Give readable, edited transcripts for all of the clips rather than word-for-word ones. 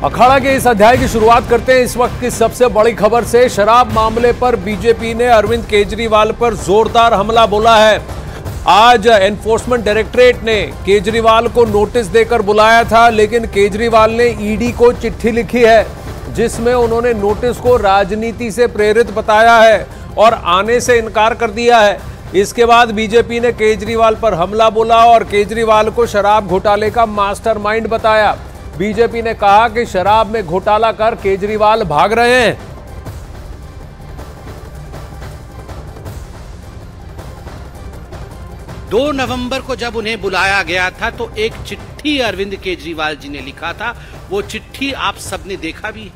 अखाड़ा के इस अध्याय की शुरुआत करते हैं इस वक्त की सबसे बड़ी खबर से। शराब मामले पर बीजेपी ने अरविंद केजरीवाल पर जोरदार हमला बोला है। आज एनफोर्समेंट डायरेक्टरेट ने केजरीवाल को नोटिस देकर बुलाया था, लेकिन केजरीवाल ने ईडी को चिट्ठी लिखी है जिसमें उन्होंने नोटिस को राजनीति से प्रेरित बताया है और आने से इनकार कर दिया है। इसके बाद बीजेपी ने केजरीवाल पर हमला बोला और केजरीवाल को शराब घोटाले का मास्टरमाइंड बताया। बीजेपी ने कहा कि शराब में घोटाला कर केजरीवाल भाग रहे हैं। दो नवंबर को जब उन्हें बुलाया गया था तो एक चिट्ठी अरविंद केजरीवाल जी ने लिखा था। वो चिट्ठी आप सबने देखा भी।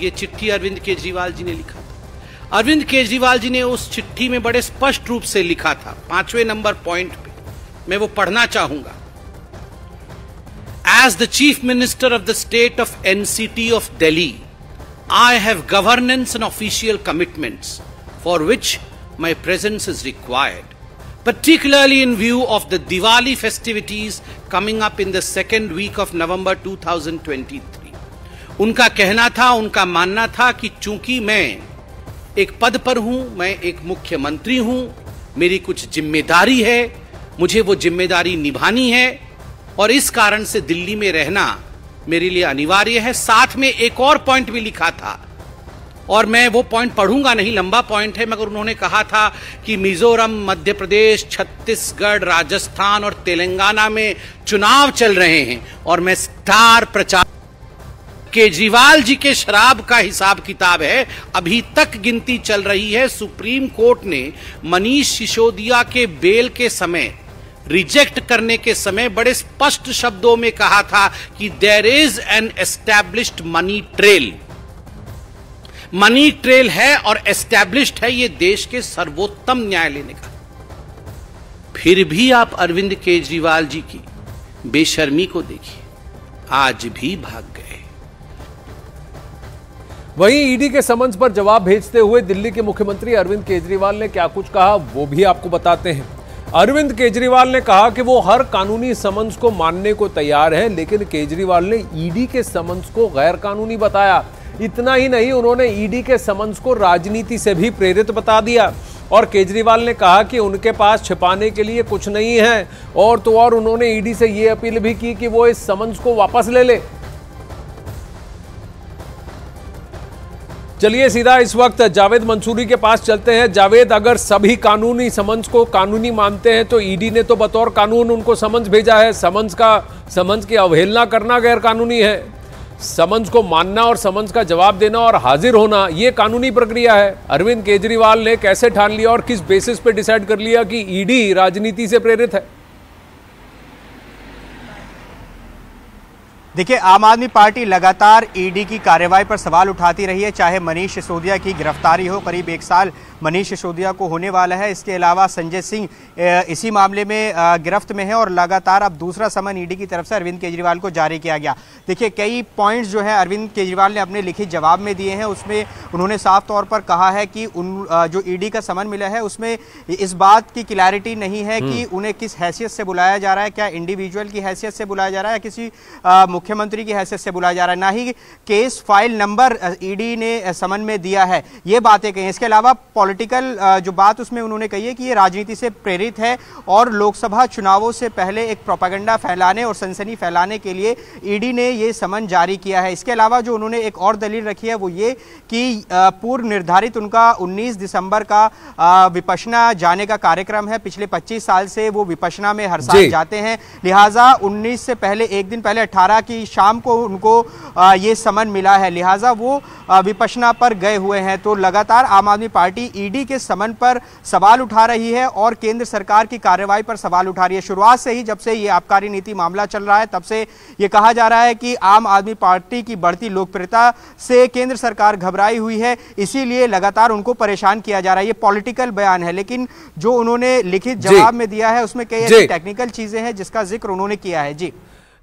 ये चिट्ठी अरविंद केजरीवाल जी ने लिखा था। अरविंद केजरीवाल जी ने उस चिट्ठी में बड़े स्पष्ट रूप से लिखा था, 5वें नंबर पॉइंट पे मैं वो पढ़ना चाहूंगा। As the Chief Minister of the State of NCT of Delhi, I have governance and official commitments for which my presence is required, particularly in view of the Diwali festivities coming up in the second week of November 2023. उनका कहना था, उनका मानना था कि चूंकि मैं एक पद पर हूं, मैं एक मुख्यमंत्री हूं, मेरी कुछ जिम्मेदारी है, मुझे वो जिम्मेदारी निभानी है और इस कारण से दिल्ली में रहना मेरे लिए अनिवार्य है। साथ में एक और पॉइंट भी लिखा था और मैं वो पॉइंट पढ़ूंगा नहीं, लंबा पॉइंट है, मगर उन्होंने कहा था कि मिजोरम, मध्य प्रदेश, छत्तीसगढ़, राजस्थान और तेलंगाना में चुनाव चल रहे हैं और मैं स्टार प्रचार केजरीवाल जी के शराब का हिसाब किताब है। अभी तक गिनती चल रही है। सुप्रीम कोर्ट ने मनीष सिसोदिया के बेल के समय, रिजेक्ट करने के समय बड़े स्पष्ट शब्दों में कहा था कि there is an established money trail. Money trail है और एस्टैब्लिश्ड है, ये देश के सर्वोत्तम न्यायालय ने कहा। फिर भी आप अरविंद केजरीवाल जी की बेशर्मी को देखिए, आज भी भाग गए। वहीं ईडी के समन्स पर जवाब भेजते हुए दिल्ली के मुख्यमंत्री अरविंद केजरीवाल ने क्या कुछ कहा वो भी आपको बताते हैं। अरविंद केजरीवाल ने कहा कि वो हर कानूनी समन्स को मानने को तैयार हैं, लेकिन केजरीवाल ने ईडी के समन्स को गैर कानूनी बताया। इतना ही नहीं, उन्होंने ईडी के समन्स को राजनीति से भी प्रेरित बता दिया और केजरीवाल ने कहा कि उनके पास छिपाने के लिए कुछ नहीं है। और तो और उन्होंने ईडी से ये अपील भी की कि वो इस समन्स को वापस ले ले। चलिए सीधा इस वक्त जावेद मंसूरी के पास चलते हैं। जावेद, अगर सभी कानूनी समन्स को कानूनी मानते हैं तो ईडी ने तो बतौर कानून उनको समन्स भेजा है। समन्स की अवहेलना करना गैर कानूनी है। समन्स को मानना और समन्स का जवाब देना और हाजिर होना ये कानूनी प्रक्रिया है। अरविंद केजरीवाल ने कैसे ठान लिया और किस बेसिस पे डिसाइड कर लिया कि ईडी राजनीति से प्रेरित है? देखिए, आम आदमी पार्टी लगातार ईडी की कार्रवाई पर सवाल उठाती रही है, चाहे मनीष सिसोदिया की गिरफ्तारी हो। करीब 1 साल मनीष सिसोदिया को होने वाला है। इसके अलावा संजय सिंह इसी मामले में गिरफ्त में है और लगातार अब दूसरा समन ईडी की तरफ से अरविंद केजरीवाल को जारी किया गया। देखिए, कई पॉइंट्स जो है अरविंद केजरीवाल ने अपने लिखित जवाब में दिए हैं। उसमें उन्होंने साफ तौर पर कहा है कि जो ईडी का समन मिला है उसमें इस बात की क्लैरिटी नहीं है कि उन्हें किस हैसियत से बुलाया जा रहा है, क्या इंडिविजुअल की हैसियत से बुलाया जा रहा है या किसी मुख्यमंत्री की हैसियत से बुलाया जा रहा है। ना ही केस फाइल नंबर ईडी ने समन में दिया है, ये बातें कही। इसके अलावा पॉलिटिकल जो बात उसमें उन्होंने कही है कि ये राजनीति से प्रेरित है और लोकसभा चुनावों से पहले एक प्रोपेगेंडा फैलाने और सनसनी फैलाने के लिए ईडी ने ये समन जारी किया है। इसके अलावा जो उन्होंने एक और दलील रखी है वो ये कि पूर्व निर्धारित उनका 19 दिसंबर का विपश्यना जाने का कार्यक्रम है। पिछले 25 साल से वो विपश्यना में हर साल जाते हैं, लिहाजा 19 से पहले एक दिन पहले 18 की शाम को उनको ये समन मिला है, लिहाजा वो विपश्यना पर गए हुए हैं। तो लगातार आम आदमी पार्टी ईडी के समन पर सवाल उठा रही है और केंद्र सरकार की कार्रवाई पर सवाल उठा रही है। शुरुआत से ही, जब से ये आबकारी नीति मामला चल रहा है, तब से ये कहा जा रहा है कि आम आदमी पार्टी की बढ़ती लोकप्रियता से केंद्र सरकार घबराई हुई है, इसीलिए लगातार उनको परेशान किया जा रहा है। ये पॉलिटिकल बयान है, लेकिन जो उन्होंने लिखित जवाब में दिया है उसमें कई ऐसी टेक्निकल चीजें हैं जिसका जिक्र उन्होंने किया है। जी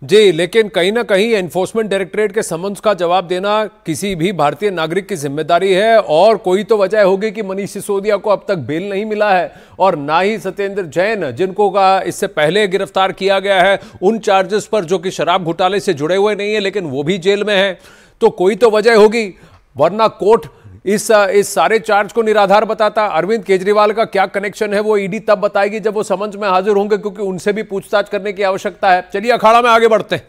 जी, लेकिन कहीं ना कहीं एनफोर्समेंट डायरेक्टरेट के समन्स का जवाब देना किसी भी भारतीय नागरिक की जिम्मेदारी है, और कोई तो वजह होगी कि मनीष सिसोदिया को अब तक बेल नहीं मिला है, और ना ही सत्येंद्र जैन, जिनको का इससे पहले गिरफ्तार किया गया है उन चार्जेस पर जो कि शराब घोटाले से जुड़े हुए नहीं है, लेकिन वो भी जेल में है। तो कोई तो वजह होगी, वरना कोर्ट इस सारे चार्ज को निराधार बताता। अरविंद केजरीवाल का क्या कनेक्शन है वो ईडी तब बताएगी जब वो समन्स में हाजिर होंगे, क्योंकि उनसे भी पूछताछ करने की आवश्यकता है। चलिए अखाड़ा में आगे बढ़ते हैं।